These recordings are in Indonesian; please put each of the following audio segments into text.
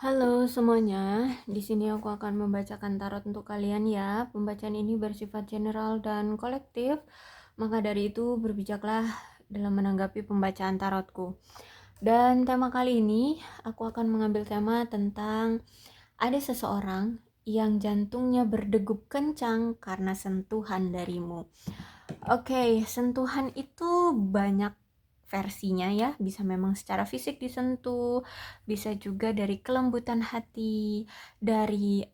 Halo semuanya, di sini aku akan membacakan tarot untuk kalian ya. Pembacaan ini bersifat general dan kolektif, maka dari itu berbijaklah dalam menanggapi pembacaan tarotku. Dan tema kali ini aku akan mengambil tema tentang ada seseorang yang jantungnya berdegup kencang karena sentuhan darimu. Oke, sentuhan itu banyak versinya ya, bisa memang secara fisik disentuh, bisa juga dari kelembutan hati, dari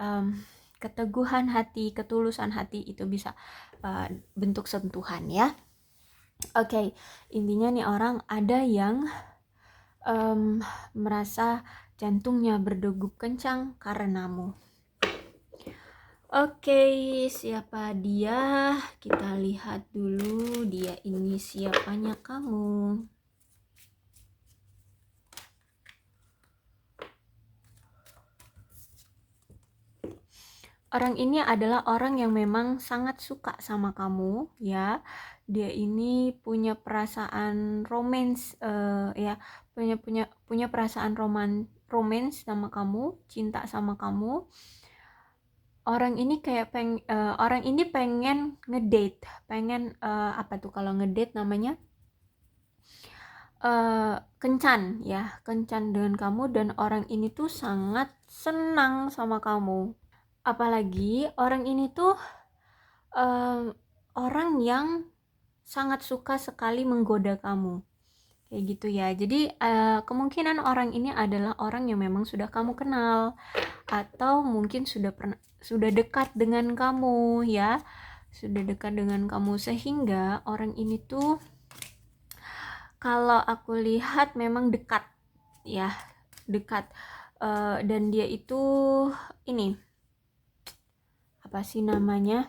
keteguhan hati, ketulusan hati, itu bisa bentuk sentuhan ya. Oke, intinya nih orang ada yang merasa jantungnya berdegup kencang karenamu. Oke, siapa dia? Kita lihat dulu dia ini siapanya kamu. Orang ini adalah orang yang memang sangat suka sama kamu ya. Dia ini punya perasaan romance ya, punya perasaan romance sama kamu, cinta sama kamu. Orang ini orang ini pengen ngedate, pengen apa tuh kalau ngedate namanya? Kencan ya, kencan dengan kamu, dan orang ini tuh sangat senang sama kamu. Apalagi orang ini tuh orang yang sangat suka sekali menggoda kamu, kayak gitu ya. Jadi kemungkinan orang ini adalah orang yang memang sudah kamu kenal, atau mungkin sudah dekat dengan kamu ya, sudah dekat dengan kamu, sehingga orang ini tuh kalau aku lihat memang dekat ya, dekat. Dan dia itu ini apa sih namanya,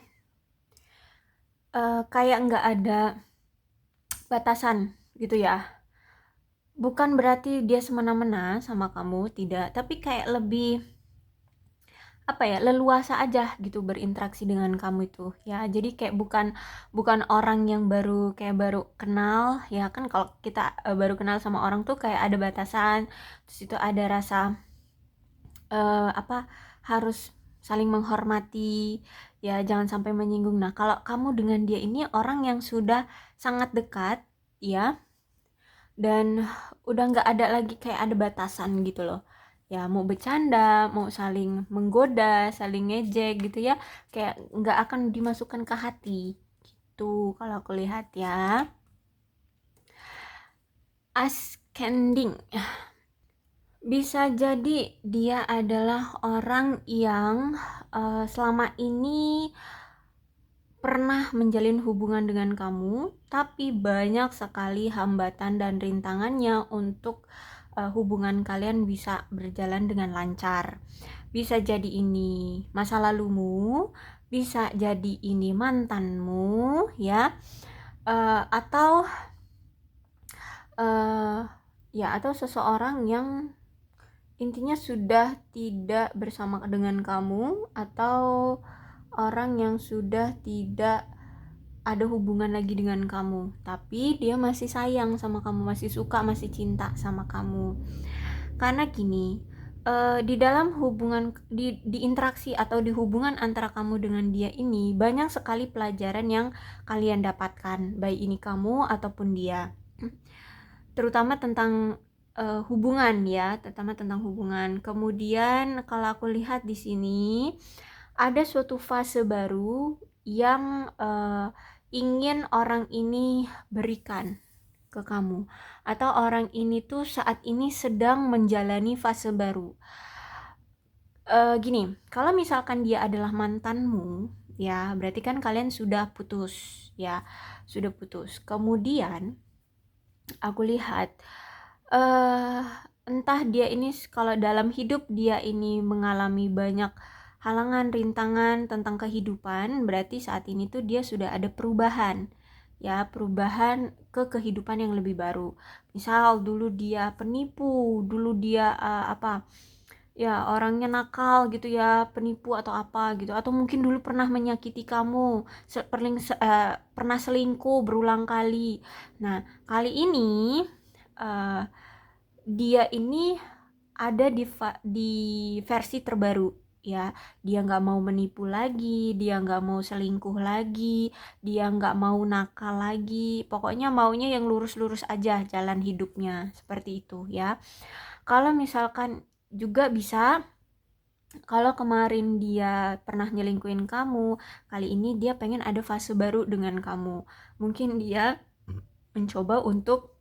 kayak nggak ada batasan gitu ya. Bukan berarti dia semena-mena sama kamu, tidak, tapi kayak lebih apa ya, leluasa aja gitu berinteraksi dengan kamu itu ya. Jadi kayak bukan orang yang baru kenal ya kan. Kalau kita baru kenal sama orang tuh kayak ada batasan, terus itu ada rasa apa, harus saling menghormati ya, jangan sampai menyinggung. Nah, kalau kamu dengan dia ini orang yang sudah sangat dekat ya, dan udah nggak ada lagi kayak ada batasan gitu loh ya, mau bercanda, mau saling menggoda, saling ngejek gitu ya, kayak nggak akan dimasukkan ke hati gitu kalau aku lihat ya. Ascending, bisa jadi dia adalah orang yang selama ini pernah menjalin hubungan dengan kamu, tapi banyak sekali hambatan dan rintangannya untuk hubungan kalian bisa berjalan dengan lancar. Bisa jadi ini masa lalumu, bisa jadi ini mantanmu ya, atau ya, atau seseorang yang intinya sudah tidak bersama dengan kamu, atau orang yang sudah tidak ada hubungan lagi dengan kamu, tapi dia masih sayang sama kamu, masih suka, masih cinta sama kamu. Karena gini, di dalam hubungan, di interaksi atau di hubungan antara kamu dengan dia ini, banyak sekali pelajaran yang kalian dapatkan, baik ini kamu ataupun dia, terutama tentang hubungan ya, terutama tentang hubungan. Kemudian kalau aku lihat di sini ada suatu fase baru yang ingin orang ini berikan ke kamu, atau orang ini tuh saat ini sedang menjalani fase baru. Gini, kalau misalkan dia adalah mantanmu ya, berarti kan kalian sudah putus ya, sudah putus. Kemudian aku lihat entah dia ini, kalau dalam hidup dia ini mengalami banyak halangan, rintangan tentang kehidupan, berarti saat ini tuh dia sudah ada perubahan ya, perubahan ke kehidupan yang lebih baru. Misal dulu dia penipu, dulu dia apa ya, orangnya nakal gitu ya, penipu atau apa gitu, atau mungkin dulu pernah menyakiti kamu, pernah selingkuh berulang kali. Nah, kali ini dia ini ada di versi terbaru ya. Dia nggak mau menipu lagi, dia nggak mau selingkuh lagi, dia nggak mau nakal lagi, pokoknya maunya yang lurus-lurus aja jalan hidupnya, seperti itu ya. Kalau misalkan juga bisa, kalau kemarin dia pernah nyelingkuhin kamu, kali ini dia pengen ada fase baru dengan kamu. Mungkin dia mencoba untuk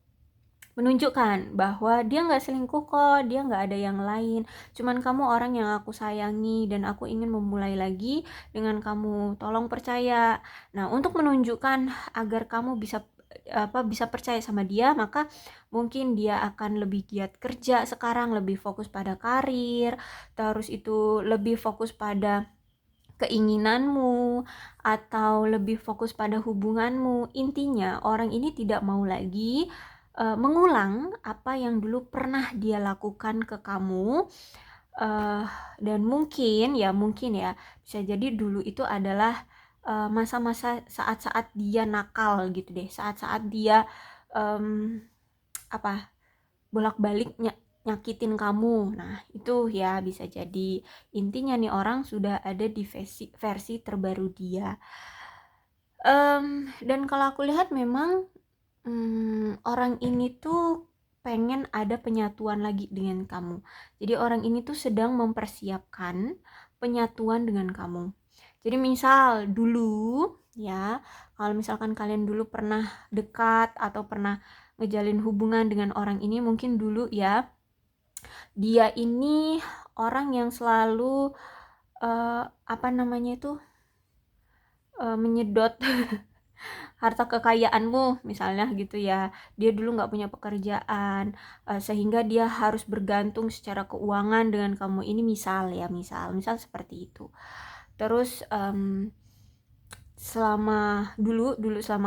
menunjukkan bahwa dia nggak selingkuh kok, dia nggak ada yang lain, cuman kamu orang yang aku sayangi dan aku ingin memulai lagi dengan kamu, tolong percaya. Nah, untuk menunjukkan agar kamu bisa percaya sama dia, maka mungkin dia akan lebih giat kerja sekarang, lebih fokus pada karir, terus itu lebih fokus pada keinginanmu atau lebih fokus pada hubunganmu. Intinya orang ini tidak mau lagi mengulang apa yang dulu pernah dia lakukan ke kamu. Dan mungkin ya bisa jadi dulu itu adalah masa-masa saat-saat dia nakal gitu deh, saat-saat dia bolak-balik nyakitin kamu. Nah, itu ya bisa jadi. Intinya nih orang sudah ada di versi terbaru dia. Dan kalau aku lihat memang orang ini tuh pengen ada penyatuan lagi dengan kamu. Jadi orang ini tuh sedang mempersiapkan penyatuan dengan kamu. Jadi misal dulu ya, kalau misalkan kalian dulu pernah dekat atau pernah ngejalin hubungan dengan orang ini, mungkin dulu ya dia ini orang yang selalu menyedot harta kekayaanmu misalnya gitu ya. Dia dulu nggak punya pekerjaan, sehingga dia harus bergantung secara keuangan dengan kamu. Ini misal seperti itu. Terus selama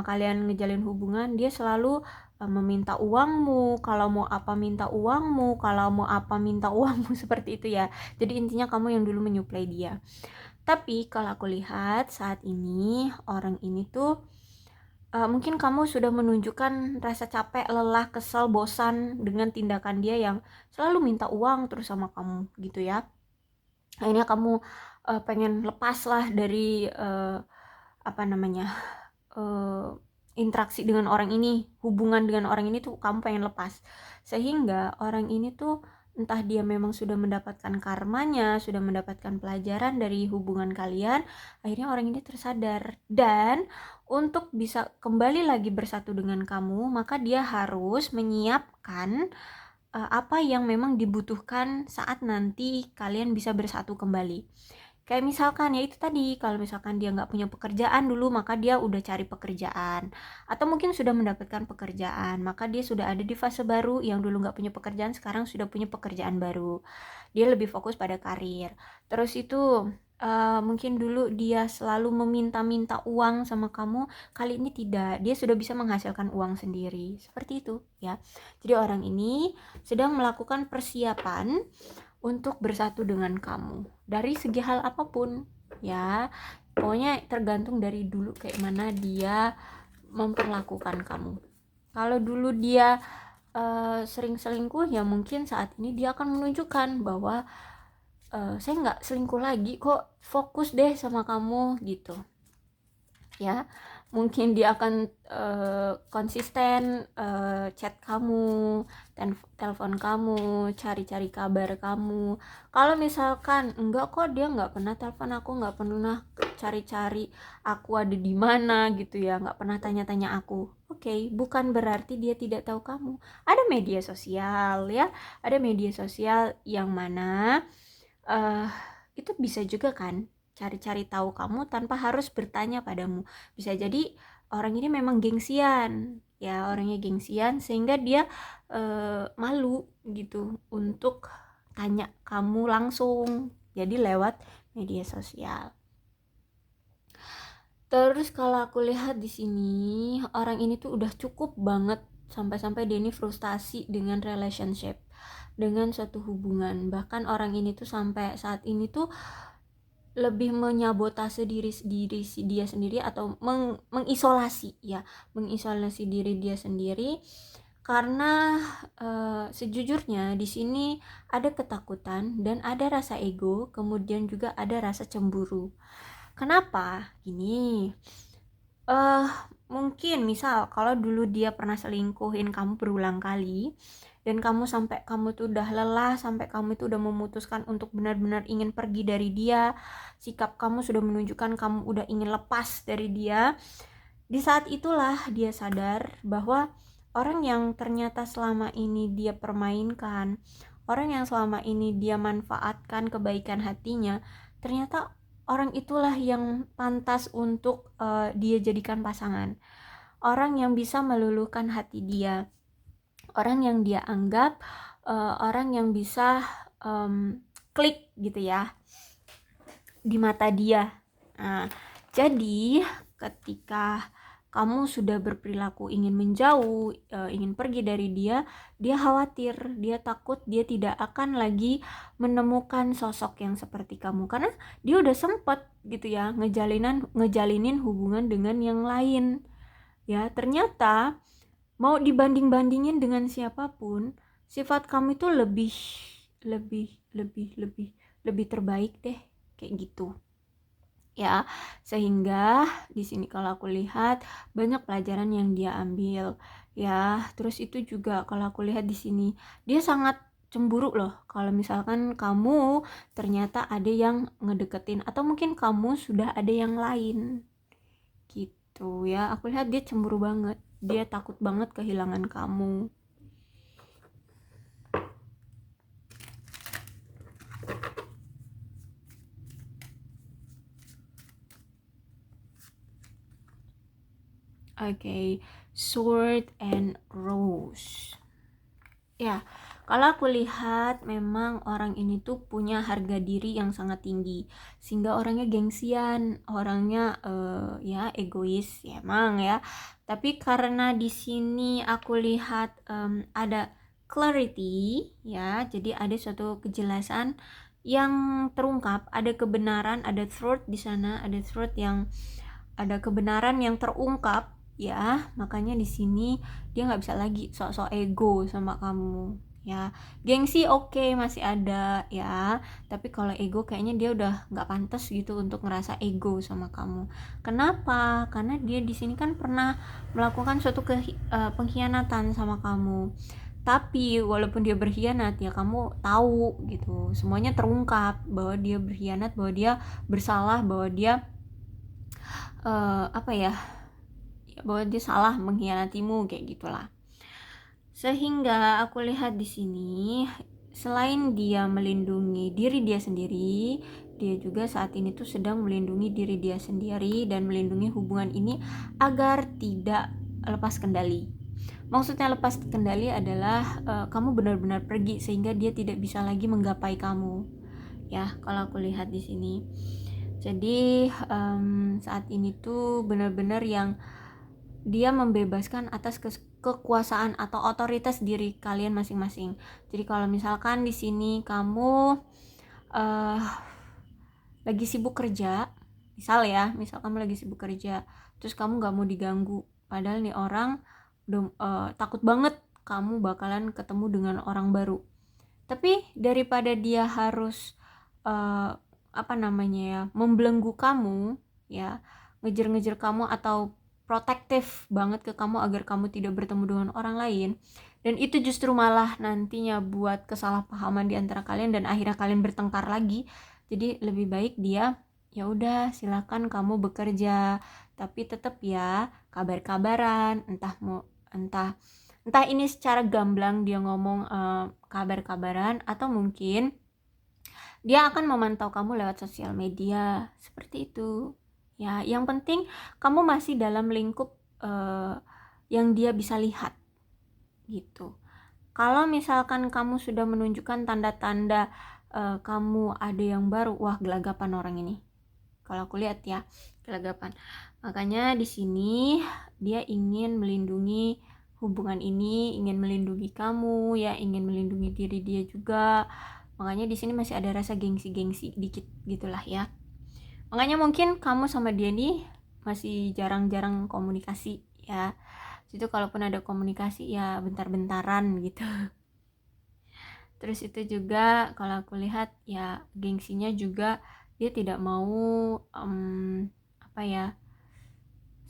kalian ngejalin hubungan, dia selalu meminta uangmu, kalau mau apa minta uangmu, seperti itu ya. Jadi intinya kamu yang dulu menyuplai dia. Tapi kalau aku lihat saat ini orang ini tuh mungkin kamu sudah menunjukkan rasa capek, lelah, kesel, bosan dengan tindakan dia yang selalu minta uang terus sama kamu gitu ya. Akhirnya kamu pengen lepas lah dari interaksi dengan orang ini, hubungan dengan orang ini tuh kamu pengen lepas. Sehingga orang ini tuh entah dia memang sudah mendapatkan karmanya, sudah mendapatkan pelajaran dari hubungan kalian, akhirnya orang ini tersadar. Dan untuk bisa kembali lagi bersatu dengan kamu, maka dia harus menyiapkan apa yang memang dibutuhkan saat nanti kalian bisa bersatu kembali. Kayak misalkan ya itu tadi, kalau misalkan dia nggak punya pekerjaan dulu, maka dia udah cari pekerjaan. Atau mungkin sudah mendapatkan pekerjaan, maka dia sudah ada di fase baru. Yang dulu nggak punya pekerjaan, sekarang sudah punya pekerjaan baru. Dia lebih fokus pada karir. Terus itu mungkin dulu dia selalu meminta-minta uang sama kamu, kali ini tidak. Dia sudah bisa menghasilkan uang sendiri. Seperti itu ya. Jadi orang ini sedang melakukan persiapan untuk bersatu dengan kamu dari segi hal apapun ya. Pokoknya tergantung dari dulu kayak mana dia memperlakukan kamu. Kalau dulu dia sering selingkuh, ya mungkin saat ini dia akan menunjukkan bahwa saya nggak selingkuh lagi kok, fokus deh sama kamu gitu ya. Mungkin dia akan konsisten chat kamu, telepon kamu, cari-cari kabar kamu. Kalau misalkan enggak kok, dia nggak pernah telepon aku, nggak pernah cari-cari aku ada di mana gitu ya, nggak pernah tanya-tanya aku. Oke, bukan berarti dia tidak tahu kamu. Ada media sosial ya, ada media sosial yang mana itu bisa juga kan cari-cari tahu kamu tanpa harus bertanya padamu. Bisa jadi orang ini memang gengsian ya, orangnya gengsian sehingga dia malu gitu untuk tanya kamu langsung, jadi lewat media sosial. Terus kalau aku lihat di sini, orang ini tuh udah cukup banget sampai-sampai dia ini frustasi dengan relationship, dengan suatu hubungan. Bahkan orang ini tuh sampai saat ini tuh lebih menyabotase diri dia sendiri atau mengisolasi diri dia sendiri Karena sejujurnya di sini ada ketakutan dan ada rasa ego, kemudian juga ada rasa cemburu. Kenapa? Gini, mungkin misal kalau dulu dia pernah selingkuhin kamu berulang kali dan kamu tuh udah lelah, sampai kamu itu udah memutuskan untuk benar-benar ingin pergi dari dia, sikap kamu sudah menunjukkan kamu udah ingin lepas dari dia. Di saat itulah dia sadar bahwa orang yang ternyata selama ini dia permainkan, orang yang selama ini dia manfaatkan kebaikan hatinya, ternyata orang itulah yang pantas untuk dia jadikan pasangan. Orang yang bisa meluluhkan hati dia, orang yang dia anggap orang yang bisa klik gitu ya di mata dia. Nah, jadi ketika kamu sudah berperilaku ingin menjauh, ingin pergi dari dia, dia khawatir, dia takut dia tidak akan lagi menemukan sosok yang seperti kamu, karena dia udah sempet gitu ya ngejalinin hubungan dengan yang lain. Ya, ternyata mau dibanding-bandingin dengan siapapun, sifat kamu itu lebih lebih lebih lebih lebih terbaik deh, kayak gitu. Ya, sehingga di sini kalau aku lihat banyak pelajaran yang dia ambil. Ya, terus itu juga kalau aku lihat di sini dia sangat cemburu loh kalau misalkan kamu ternyata ada yang ngedeketin atau mungkin kamu sudah ada yang lain. Gitu ya. Aku lihat dia cemburu banget. Dia takut banget kehilangan kamu. Oke, Sword and Rose. Ya, kalau aku lihat memang orang ini tuh punya harga diri yang sangat tinggi, sehingga orangnya gengsian, orangnya ya egois ya emang ya. Tapi karena di sini aku lihat ada clarity ya, jadi ada suatu kejelasan yang terungkap, ada kebenaran, ada truth di sana, ada kebenaran yang terungkap ya. Makanya di sini dia nggak bisa lagi sok-sok ego sama kamu ya. Gengsi oke, masih ada ya, tapi kalau ego kayaknya dia udah nggak pantas gitu untuk ngerasa ego sama kamu. Kenapa? Karena dia di sini kan pernah melakukan suatu pengkhianatan sama kamu, tapi walaupun dia berkhianat ya kamu tahu gitu, semuanya terungkap bahwa dia berkhianat, bahwa dia bersalah, bahwa dia bahwa dia salah mengkhianatimu, kayak gitulah. Sehingga aku lihat di sini selain dia melindungi diri dia sendiri, dia juga saat ini tuh sedang melindungi diri dia sendiri dan melindungi hubungan ini agar tidak lepas kendali. Maksudnya lepas kendali adalah kamu benar-benar pergi sehingga dia tidak bisa lagi menggapai kamu. Ya, kalau aku lihat di sini. Jadi saat ini tuh benar-benar yang dia membebaskan atas kekuasaan atau otoritas diri kalian masing-masing. Jadi kalau misalkan di sini kamu lagi sibuk kerja, misal kamu lagi sibuk kerja, terus kamu nggak mau diganggu, padahal nih orang udah takut banget kamu bakalan ketemu dengan orang baru. Tapi daripada dia harus membelenggu kamu ya, ngejar-ngejar kamu atau protektif banget ke kamu agar kamu tidak bertemu dengan orang lain, dan itu justru malah nantinya buat kesalahpahaman di antara kalian dan akhirnya kalian bertengkar lagi. Jadi lebih baik dia ya udah silakan kamu bekerja, tapi tetap ya kabar-kabaran, entah ini secara gamblang dia ngomong kabar-kabaran, atau mungkin dia akan memantau kamu lewat sosial media, seperti itu. Ya, yang penting kamu masih dalam lingkup yang dia bisa lihat gitu. Kalau misalkan kamu sudah menunjukkan tanda-tanda kamu ada yang baru, wah gelagapan orang ini. Kalau aku lihat ya, gelagapan. Makanya di sini dia ingin melindungi hubungan ini, ingin melindungi kamu ya, ingin melindungi diri dia juga. Makanya di sini masih ada rasa gengsi-gengsi dikit gitulah ya. Makanya mungkin kamu sama dia nih masih jarang-jarang komunikasi ya. Itu kalaupun ada komunikasi ya bentar-bentaran gitu. Terus itu juga kalau aku lihat ya gengsinya juga, dia tidak mau apa ya,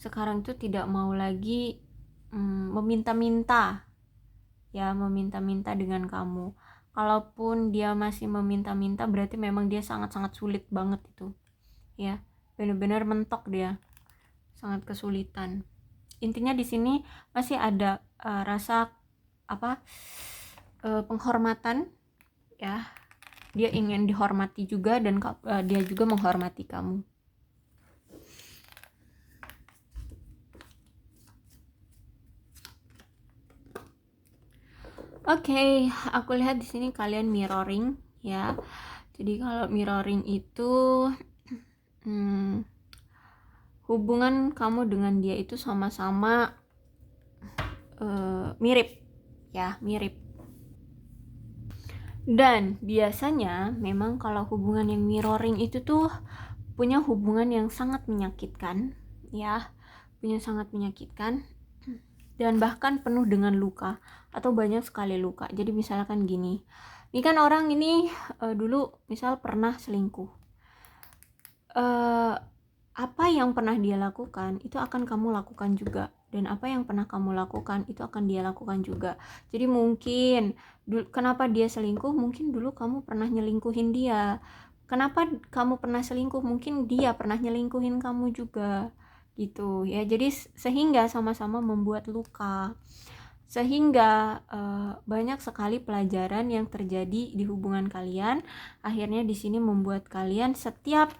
sekarang tuh tidak mau lagi meminta-minta ya, meminta-minta dengan kamu. Kalaupun dia masih meminta-minta berarti memang dia sangat-sangat sulit banget itu ya, benar-benar mentok, dia sangat kesulitan. Intinya di sini masih ada rasa apa, penghormatan ya, dia ingin dihormati juga dan dia juga menghormati kamu. Oke, aku lihat di sini kalian mirroring ya. Jadi kalau mirroring itu hubungan kamu dengan dia itu sama-sama mirip ya, mirip. Dan biasanya memang kalau hubungan yang mirroring itu tuh punya hubungan yang sangat menyakitkan ya, punya sangat menyakitkan dan bahkan penuh dengan luka atau banyak sekali luka. Jadi misalkan gini, ini kan orang ini dulu misal pernah selingkuh, apa yang pernah dia lakukan itu akan kamu lakukan juga, dan apa yang pernah kamu lakukan itu akan dia lakukan juga. Jadi mungkin kenapa dia selingkuh, mungkin dulu kamu pernah nyelingkuhin dia. Kenapa kamu pernah selingkuh, mungkin dia pernah nyelingkuhin kamu juga gitu ya. Jadi sehingga sama-sama membuat luka, sehingga banyak sekali pelajaran yang terjadi di hubungan kalian. Akhirnya di sini membuat kalian setiap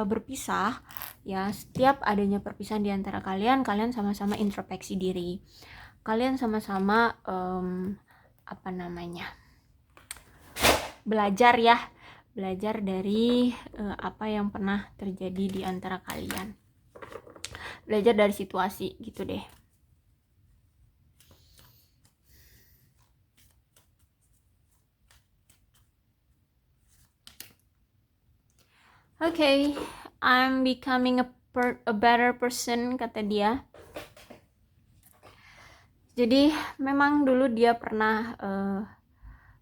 berpisah ya, setiap adanya perpisahan di antara kalian sama-sama introspeksi diri, kalian sama-sama apa namanya, belajar ya, belajar dari apa yang pernah terjadi di antara kalian, belajar dari situasi gitu deh. Okay, I'm becoming a better person, kata dia. Jadi memang dulu dia pernah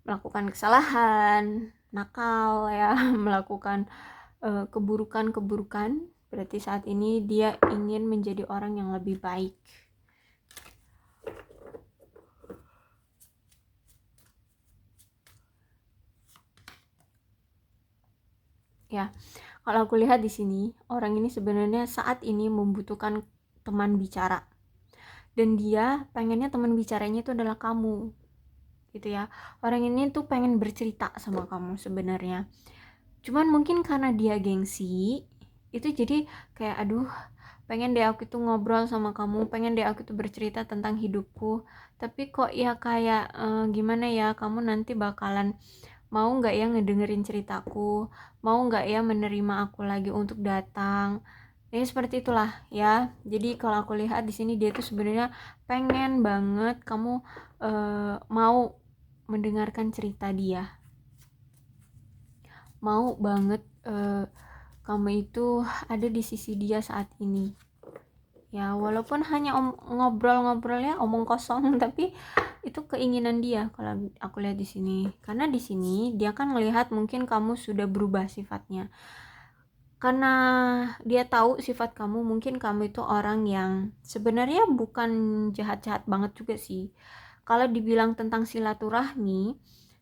melakukan kesalahan, nakal ya, melakukan keburukan-keburukan. Berarti saat ini dia ingin menjadi orang yang lebih baik. Ya, kalau aku lihat di sini, orang ini sebenarnya saat ini membutuhkan teman bicara. Dan dia pengennya teman bicaranya itu adalah kamu. Gitu ya. Orang ini tuh pengen bercerita sama kamu sebenarnya. Cuman mungkin karena dia gengsi, itu jadi kayak aduh, pengen deh aku tuh ngobrol sama kamu, pengen deh aku tuh bercerita tentang hidupku, tapi kok ya kayak gimana ya, kamu nanti bakalan mau nggak ya ngedengerin ceritaku, mau nggak ya menerima aku lagi untuk datang, ya seperti itulah ya. Jadi kalau aku lihat di sini dia tuh sebenarnya pengen banget kamu mau mendengarkan cerita dia, mau banget kamu itu ada di sisi dia saat ini ya, walaupun hanya ngobrol-ngobrol ya, omong kosong, tapi itu keinginan dia kalau aku lihat di sini. Karena di sini dia kan melihat mungkin kamu sudah berubah sifatnya, karena dia tahu sifat kamu, mungkin kamu itu orang yang sebenarnya bukan jahat-jahat banget juga sih. Kalau dibilang tentang silaturahmi,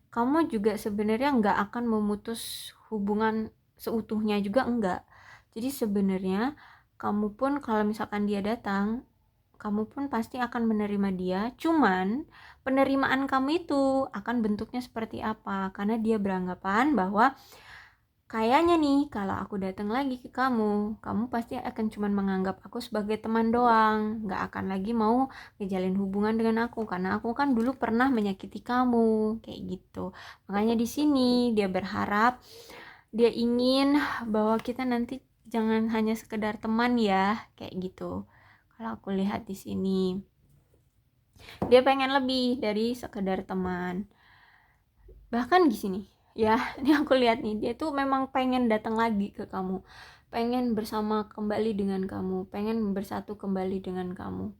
kamu juga sebenarnya nggak akan memutus hubungan seutuhnya juga, enggak. Jadi sebenarnya kamu pun kalau misalkan dia datang, kamu pun pasti akan menerima dia. Cuman penerimaan kamu itu akan bentuknya seperti apa, karena dia beranggapan bahwa kayaknya nih kalau aku datang lagi ke kamu, kamu pasti akan cuman menganggap aku sebagai teman doang, nggak akan lagi mau ngejalin hubungan dengan aku karena aku kan dulu pernah menyakiti kamu, kayak gitu. Makanya di sini dia berharap, dia ingin bahwa kita nanti jangan hanya sekedar teman ya, kayak gitu. Kalau aku lihat di sini, dia pengen lebih dari sekedar teman. Bahkan di sini ya, ini aku lihat nih, dia tuh memang pengen datang lagi ke kamu, pengen bersama kembali dengan kamu, pengen bersatu kembali dengan kamu.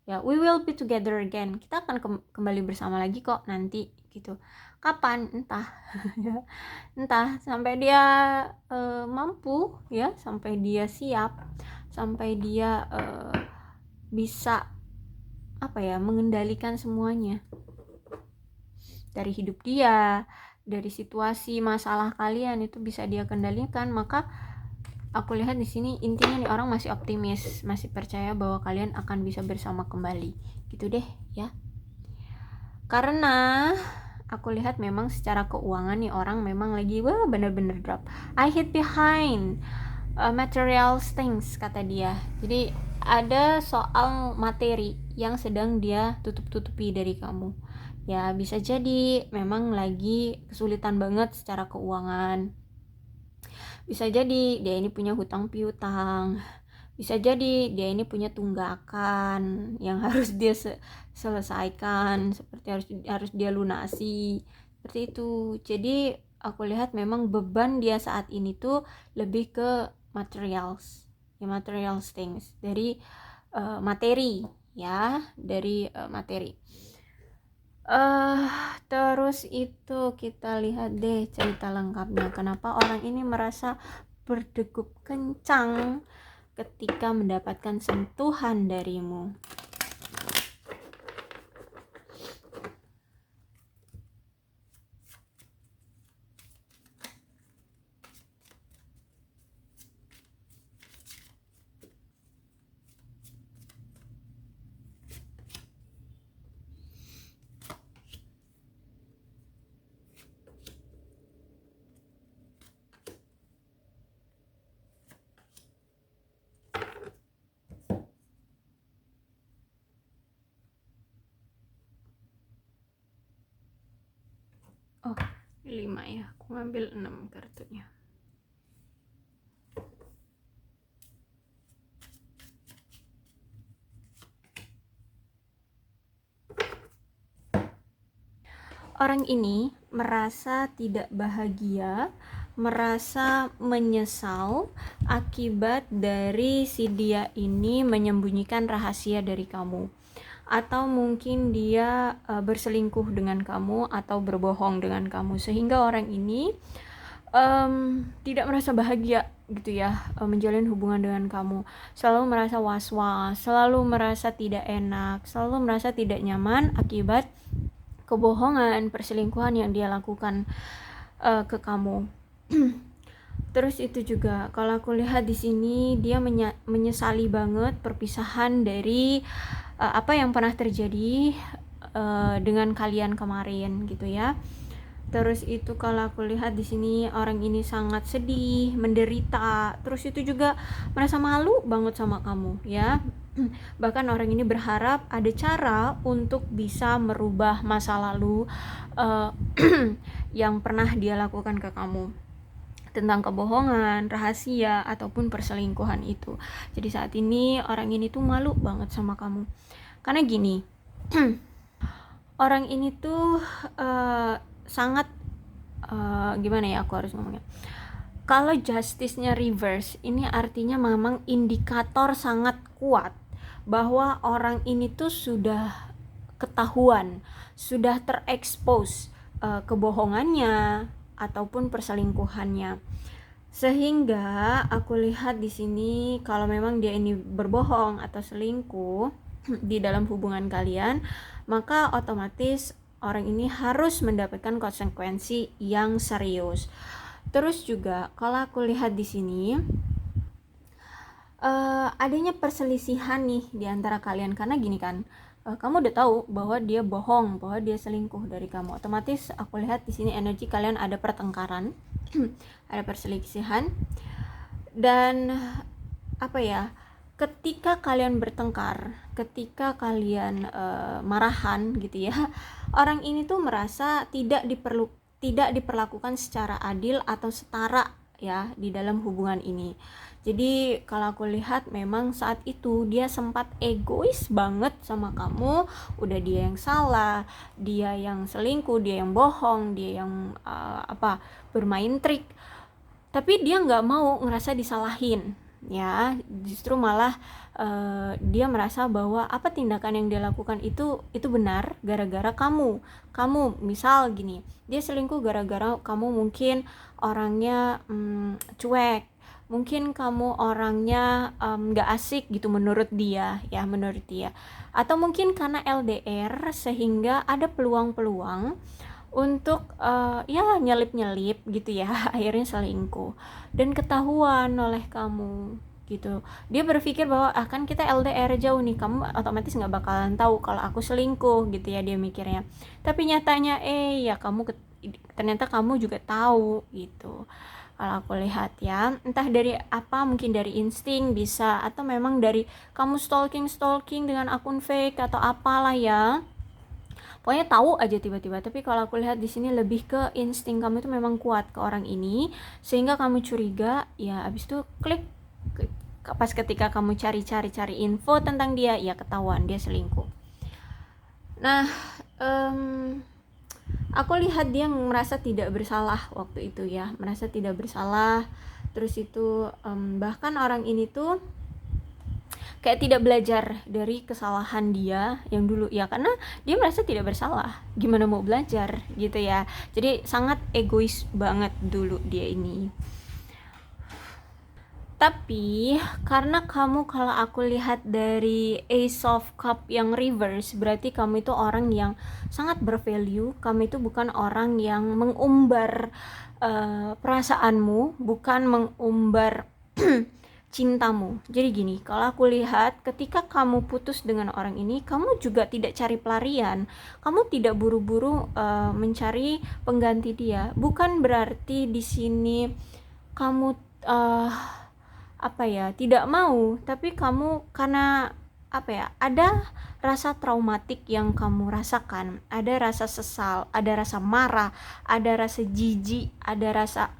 ya, we will be together again, kita akan kembali bersama lagi kok nanti gitu. Kapan? Entah. Entah sampai dia mampu ya, sampai dia siap, sampai dia bisa mengendalikan semuanya dari hidup dia, dari situasi masalah kalian itu bisa dia kendalikan. Maka aku lihat di sini intinya nih orang masih optimis, masih percaya bahwa kalian akan bisa bersama kembali gitu deh ya. Karena aku lihat memang secara keuangan nih orang memang lagi bener-bener drop. I hid behind material things, kata dia. Jadi ada soal materi yang sedang dia tutup-tutupi dari kamu. Ya bisa jadi memang lagi kesulitan banget secara keuangan. Bisa jadi dia ini punya hutang piutang. Bisa jadi dia ini punya tunggakan yang harus dia selesaikan, seperti harus dia lunasi. Seperti itu. Jadi aku lihat memang beban dia saat ini tuh lebih ke materials. Ya, materials things, dari materi ya, dari materi. Terus itu kita lihat deh cerita lengkapnya. Kenapa orang ini merasa berdegup kencang ketika mendapatkan sentuhan darimu. Oh, 5 ya. Aku ngambil 6 kartunya. Orang ini merasa tidak bahagia, merasa menyesal akibat dari si dia ini menyembunyikan rahasia dari kamu. Atau mungkin dia berselingkuh dengan kamu atau berbohong dengan kamu, sehingga orang ini tidak merasa bahagia gitu ya, menjalin hubungan dengan kamu. Selalu merasa was-was, selalu merasa tidak enak, selalu merasa tidak nyaman akibat kebohongan, perselingkuhan yang dia lakukan ke kamu. Terus itu juga kalau aku lihat di sini dia menyesali banget perpisahan dari apa yang pernah terjadi dengan kalian kemarin gitu ya. Terus itu kalau aku lihat di sini orang ini sangat sedih, menderita. Terus itu juga merasa malu banget sama kamu ya. Bahkan orang ini berharap ada cara untuk bisa merubah masa lalu yang pernah dia lakukan ke kamu, tentang kebohongan, rahasia, ataupun perselingkuhan itu. Jadi saat ini orang ini tuh malu banget sama kamu. Karena gini, orang ini tuh sangat gimana ya aku harus ngomongnya. Kalau justice-nya reverse, ini artinya memang indikator sangat kuat bahwa orang ini tuh sudah ketahuan, sudah terekspos kebohongannya ataupun perselingkuhannya. Sehingga aku lihat di sini kalau memang dia ini berbohong atau selingkuh di dalam hubungan kalian, maka otomatis orang ini harus mendapatkan konsekuensi yang serius. Terus juga kalau aku lihat di sini adanya perselisihan nih di antara kalian, karena gini kan, kamu udah tahu bahwa dia bohong, bahwa dia selingkuh dari kamu. Otomatis aku lihat di sini energi kalian ada pertengkaran, ada perselisihan. Dan ketika kalian bertengkar, ketika kalian marahan gitu ya, orang ini tuh merasa tidak diperlakukan secara adil atau setara ya di dalam hubungan ini. Jadi kalau aku lihat memang saat itu dia sempat egois banget sama kamu. Udah dia yang salah, dia yang selingkuh, dia yang bohong, dia yang bermain trik. Tapi dia nggak mau ngerasa disalahin. ya, justru malah dia merasa bahwa apa tindakan yang dia lakukan itu benar gara-gara kamu misal gini, dia selingkuh gara-gara kamu mungkin orangnya cuek, mungkin kamu orangnya nggak asik gitu menurut dia, atau mungkin karena LDR sehingga ada peluang-peluang untuk ya nyelip-nyelip gitu ya akhirnya selingkuh dan ketahuan oleh kamu gitu. Dia berpikir bahwa kan kita LDR jauh nih, kamu otomatis nggak bakalan tahu kalau aku selingkuh gitu ya, dia mikirnya. Tapi nyatanya ya ternyata kamu juga tahu gitu. Kalau aku lihat ya, entah dari apa, mungkin dari insting bisa, atau memang dari kamu stalking dengan akun fake atau apalah ya, pokoknya tahu aja tiba-tiba. Tapi kalau aku lihat di sini lebih ke insting kamu itu memang kuat ke orang ini sehingga kamu curiga, ya abis itu klik, pas ketika kamu cari info tentang dia, ya ketahuan dia selingkuh. Nah, aku lihat dia merasa tidak bersalah waktu itu ya, merasa tidak bersalah. Terus itu bahkan orang ini tuh kayak tidak belajar dari kesalahan dia yang dulu ya, karena dia merasa tidak bersalah, gimana mau belajar gitu ya. Jadi sangat egois banget dulu dia ini. Tapi karena kamu, kalau aku lihat dari Ace of Cup yang reverse, berarti kamu itu orang yang sangat bervalue. Kamu itu bukan orang yang mengumbar perasaanmu, bukan mengumbar cintamu. Jadi gini, kalau aku lihat ketika kamu putus dengan orang ini, kamu juga tidak cari pelarian, kamu tidak buru-buru mencari pengganti dia. Bukan berarti di sini kamu tidak mau, tapi kamu karena ada rasa traumatik yang kamu rasakan, ada rasa sesal, ada rasa marah, ada rasa jijik, ada rasa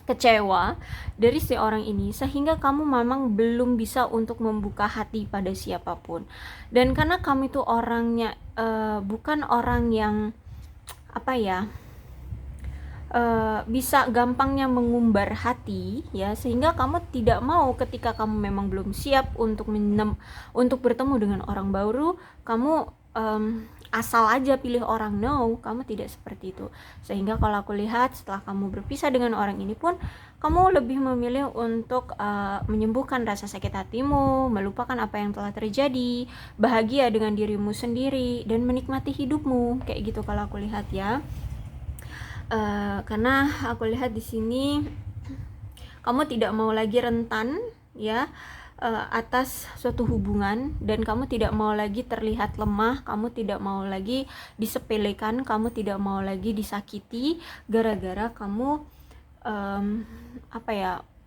kecewa dari si orang ini, sehingga kamu memang belum bisa untuk membuka hati pada siapapun. Dan karena kamu itu orangnya bukan orang yang bisa gampangnya mengumbar hati ya, sehingga kamu tidak mau ketika kamu memang belum siap untuk bertemu dengan orang baru, kamu asal aja pilih orang. No, kamu tidak seperti itu. Sehingga kalau aku lihat setelah kamu berpisah dengan orang ini pun, kamu lebih memilih untuk menyembuhkan rasa sakit hatimu, melupakan apa yang telah terjadi, bahagia dengan dirimu sendiri, dan menikmati hidupmu, kayak gitu kalau aku lihat ya. Karena aku lihat di sini kamu tidak mau lagi rentan ya atas suatu hubungan, dan kamu tidak mau lagi terlihat lemah, kamu tidak mau lagi disepelekan, kamu tidak mau lagi disakiti gara-gara kamu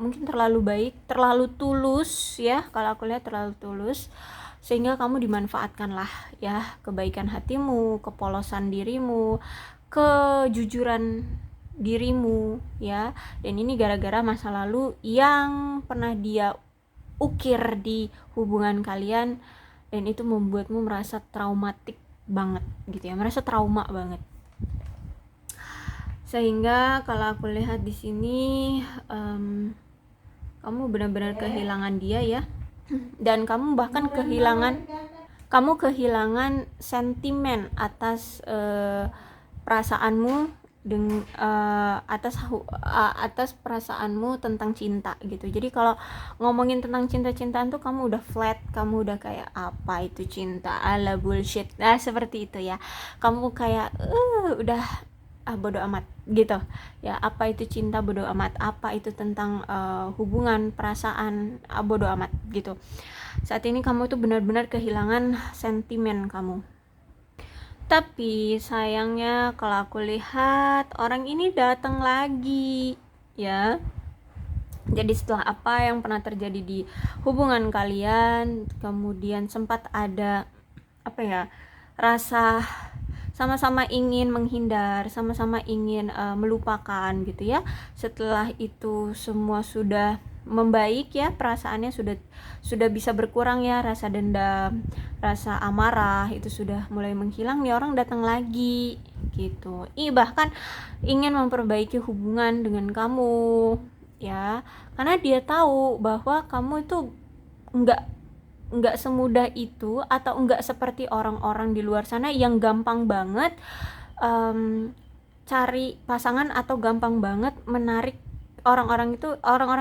mungkin terlalu baik, terlalu tulus ya. Kalau aku lihat terlalu tulus, sehingga kamu dimanfaatkan lah ya, kebaikan hatimu, kepolosan dirimu, kejujuran dirimu ya. Dan ini gara-gara masa lalu yang pernah dia ukir di hubungan kalian, dan itu membuatmu merasa traumatik banget gitu ya, merasa trauma banget. Sehingga kalau aku lihat di sini kamu benar-benar kehilangan dia ya, dan kamu bahkan kehilangan sentimen atas perasaanmu atas perasaanmu tentang cinta gitu. Jadi kalau ngomongin tentang cinta-cintaan tuh kamu udah flat, kamu udah kayak apa itu cinta, ala bullshit, seperti itu ya. Kamu kayak udah bodo amat gitu ya. Apa itu cinta, bodo amat. Apa itu tentang hubungan, perasaan, bodo amat gitu. Saat ini kamu tuh benar-benar kehilangan sentimen kamu. Tapi sayangnya kalau aku lihat orang ini datang lagi ya. Jadi setelah apa yang pernah terjadi di hubungan kalian, kemudian sempat ada rasa sama-sama ingin menghindar, sama-sama ingin melupakan gitu ya. Setelah itu semua sudah membaik ya, perasaannya sudah bisa berkurang ya, rasa dendam, rasa amarah itu sudah mulai menghilang, nih orang datang lagi gitu. Bahkan ingin memperbaiki hubungan dengan kamu ya, karena dia tahu bahwa kamu itu nggak semudah itu, atau nggak seperti orang-orang di luar sana yang gampang banget cari pasangan, atau gampang banget menarik orang-orang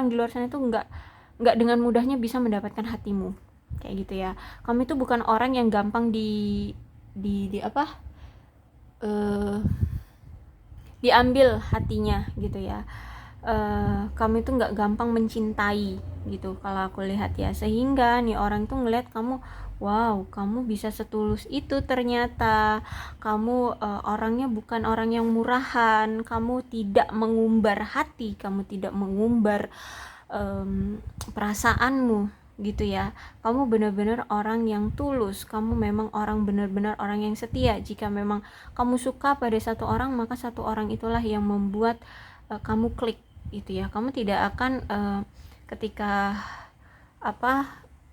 di luar sana itu nggak dengan mudahnya bisa mendapatkan hatimu kayak gitu ya. Kamu itu bukan orang yang gampang di apa diambil hatinya gitu ya. Kamu itu nggak gampang mencintai gitu kalau aku lihat ya, sehingga nih orang tuh ngeliat kamu, wow, kamu bisa setulus itu ternyata. Kamu orangnya bukan orang yang murahan, kamu tidak mengumbar hati, kamu tidak mengumbar perasaanmu gitu ya. Kamu benar-benar orang yang tulus, kamu memang orang benar-benar orang yang setia. Jika memang kamu suka pada satu orang, maka satu orang itulah yang membuat kamu klik gitu ya. Kamu tidak akan ketika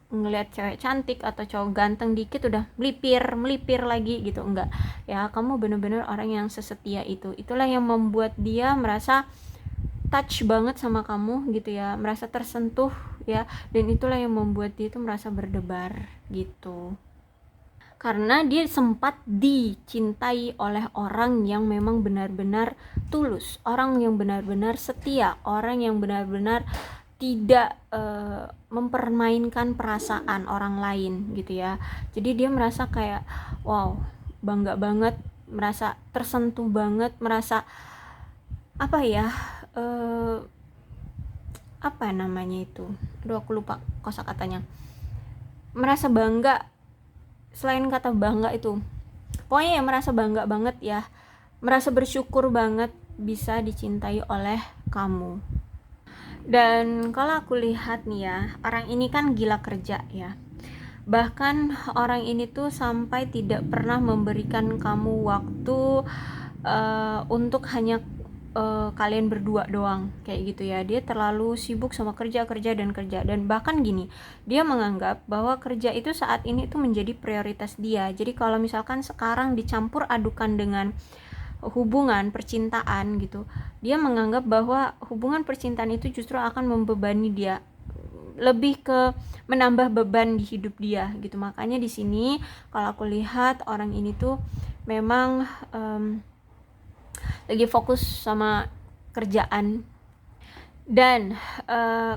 ngelihat cewek cantik atau cowok ganteng dikit udah melipir lagi gitu, enggak ya. Kamu benar-benar orang yang sesetia itu. Itulah yang membuat dia merasa touch banget sama kamu gitu ya, merasa tersentuh ya, dan itulah yang membuat dia itu merasa berdebar gitu, karena dia sempat dicintai oleh orang yang memang benar-benar tulus, orang yang benar-benar setia, orang yang benar-benar tidak mempermainkan perasaan orang lain gitu ya. Jadi dia merasa kayak wow, bangga banget, merasa tersentuh banget, merasa apa ya, apa namanya itu, aduh aku lupa kosakatanya, merasa bangga, selain kata bangga itu pokoknya ya merasa bangga banget ya, merasa bersyukur banget bisa dicintai oleh kamu. Dan kalau aku lihat nih ya, orang ini kan gila kerja ya, bahkan orang ini tuh sampai tidak pernah memberikan kamu waktu untuk hanya kalian berdua doang kayak gitu ya. Dia terlalu sibuk sama kerja dan bahkan gini, dia menganggap bahwa kerja itu saat ini tuh menjadi prioritas dia. Jadi kalau misalkan sekarang dicampur adukan dengan hubungan percintaan gitu, dia menganggap bahwa hubungan percintaan itu justru akan membebani dia, lebih ke menambah beban di hidup dia gitu. Makanya di sini kalau aku lihat orang ini tuh memang lagi fokus sama kerjaan. Dan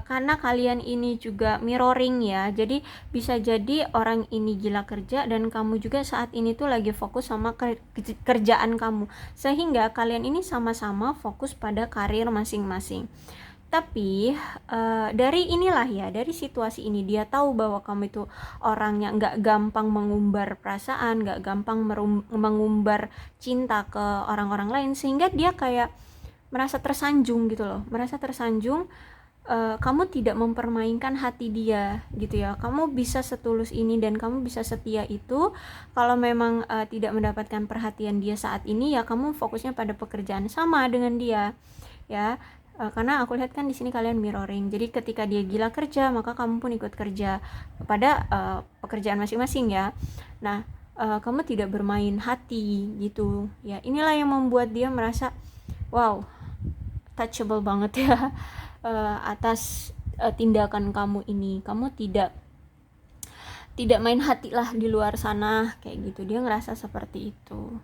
karena kalian ini juga mirroring ya, jadi bisa jadi orang ini gila kerja dan kamu juga saat ini tuh lagi fokus sama kerjaan kamu, sehingga kalian ini sama-sama fokus pada karir masing-masing. Tapi dari inilah ya, dari situasi ini dia tahu bahwa kamu itu orangnya nggak gampang mengumbar perasaan, nggak gampang mengumbar cinta ke orang-orang lain, sehingga dia kayak merasa tersanjung gitu loh, merasa tersanjung. Kamu tidak mempermainkan hati dia gitu ya, kamu bisa setulus ini dan kamu bisa setia itu. Kalau memang tidak mendapatkan perhatian dia saat ini ya, kamu fokusnya pada pekerjaan sama dengan dia ya. Karena aku lihat kan di sini kalian mirroring, jadi ketika dia gila kerja maka kamu pun ikut kerja pada pekerjaan masing-masing ya. Nah kamu tidak bermain hati gitu ya. Inilah yang membuat dia merasa wow, touchable banget ya atas tindakan kamu ini. Kamu tidak main hati lah di luar sana kayak gitu. Dia ngerasa seperti itu.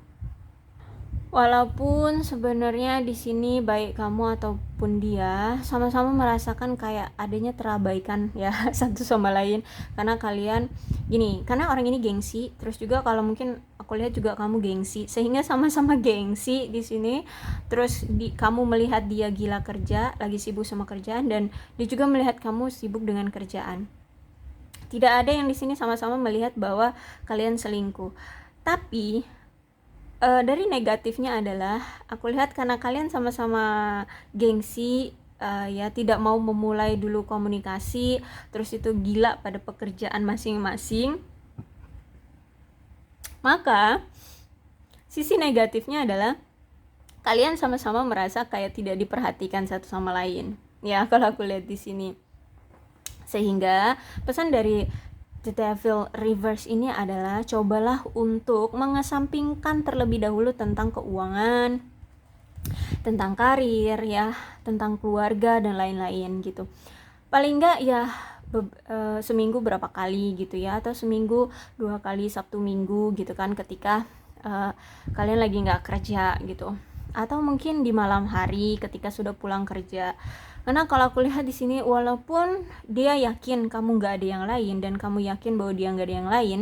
Walaupun sebenarnya di sini baik kamu ataupun dia sama-sama merasakan kayak adanya terabaikan ya satu sama lain, karena kalian gini, karena orang ini gengsi, terus juga kalau mungkin aku lihat juga kamu gengsi, sehingga sama-sama gengsi di sini. Terus kamu melihat dia gila kerja, lagi sibuk sama kerjaan, dan dia juga melihat kamu sibuk dengan kerjaan. Tidak ada yang di sini sama-sama melihat bahwa kalian selingkuh. Tapi dari negatifnya adalah aku lihat karena kalian sama-sama gengsi ya, tidak mau memulai dulu komunikasi, terus itu gila pada pekerjaan masing-masing, maka sisi negatifnya adalah kalian sama-sama merasa kayak tidak diperhatikan satu sama lain ya, kalau aku lihat di sini. Sehingga pesan dari The Devil Reverse ini adalah cobalah untuk mengesampingkan terlebih dahulu tentang keuangan, tentang karir ya, tentang keluarga dan lain-lain gitu. Paling enggak ya seminggu berapa kali gitu ya, atau seminggu 2 kali Sabtu Minggu gitu kan, ketika kalian lagi nggak kerja gitu, atau mungkin di malam hari ketika sudah pulang kerja. Karena kalau aku lihat di sini, walaupun dia yakin kamu nggak ada yang lain dan kamu yakin bahwa dia nggak ada yang lain,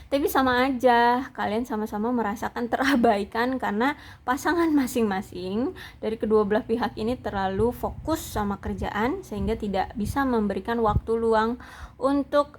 tapi sama aja kalian sama-sama merasakan terabaikan karena pasangan masing-masing dari kedua belah pihak ini terlalu fokus sama kerjaan sehingga tidak bisa memberikan waktu luang untuk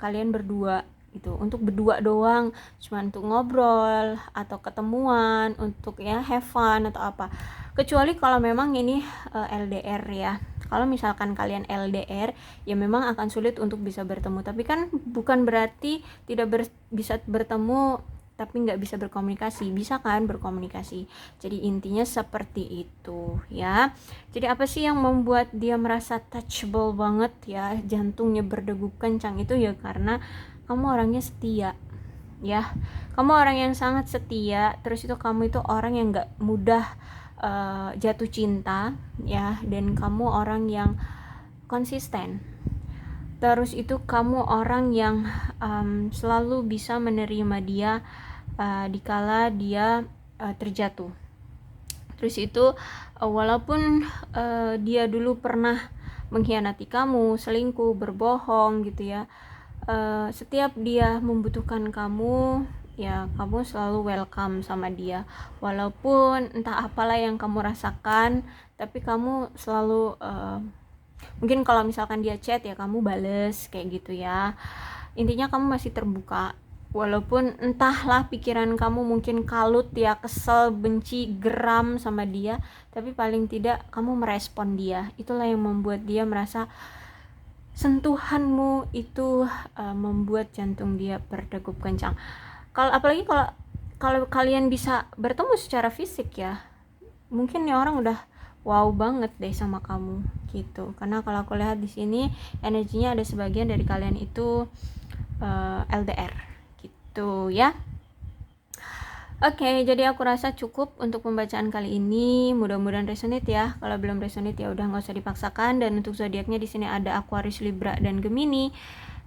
kalian berdua gitu, untuk berdua doang, cuma untuk ngobrol atau ketemuan untuk ya have fun atau apa. Kecuali kalau memang ini LDR ya. Kalau misalkan kalian LDR, ya memang akan sulit untuk bisa bertemu. Tapi kan bukan berarti tidak bisa bertemu tapi nggak bisa berkomunikasi. Bisa kan berkomunikasi. Jadi intinya seperti itu ya. Jadi apa sih yang membuat dia merasa touchable banget ya, jantungnya berdegup kencang itu ya karena kamu orangnya setia ya. Kamu orang yang sangat setia. Terus itu kamu itu orang yang nggak mudah jatuh cinta ya, dan kamu orang yang konsisten. Terus itu kamu orang yang selalu bisa menerima dia dikala dia terjatuh. Terus itu walaupun dia dulu pernah mengkhianati kamu, selingkuh, berbohong gitu ya, setiap dia membutuhkan kamu, ya kamu selalu welcome sama dia. Walaupun entah apalah yang kamu rasakan, tapi kamu selalu mungkin kalau misalkan dia chat ya kamu bales kayak gitu ya. Intinya kamu masih terbuka. Walaupun entahlah pikiran kamu mungkin kalut ya, kesel, benci, geram sama dia, tapi paling tidak kamu merespon dia. Itulah yang membuat dia merasa sentuhanmu itu membuat jantung dia berdegup kencang. Apalagi kalau kalian bisa bertemu secara fisik ya, mungkin nih orang udah wow banget deh sama kamu gitu. Karena kalau aku lihat di sini energinya ada sebagian dari kalian itu LDR gitu ya. Oke, jadi aku rasa cukup untuk pembacaan kali ini. Mudah-mudahan resonate ya. Kalau belum resonate ya udah nggak usah dipaksakan. Dan untuk zodiaknya di sini ada Aquarius, Libra, dan Gemini,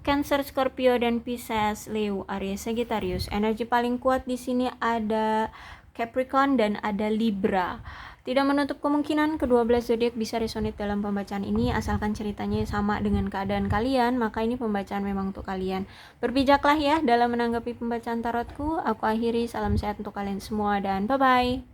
Cancer, Scorpio, dan Pisces, Leo, Aries, Sagittarius. Energi paling kuat di sini ada Capricorn dan ada Libra. Tidak menutup kemungkinan kedua belas zodiak bisa resonate dalam pembacaan ini, asalkan ceritanya sama dengan keadaan kalian, maka ini pembacaan memang untuk kalian. Berbijaklah ya dalam menanggapi pembacaan tarotku. Aku akhiri, salam sehat untuk kalian semua dan bye-bye.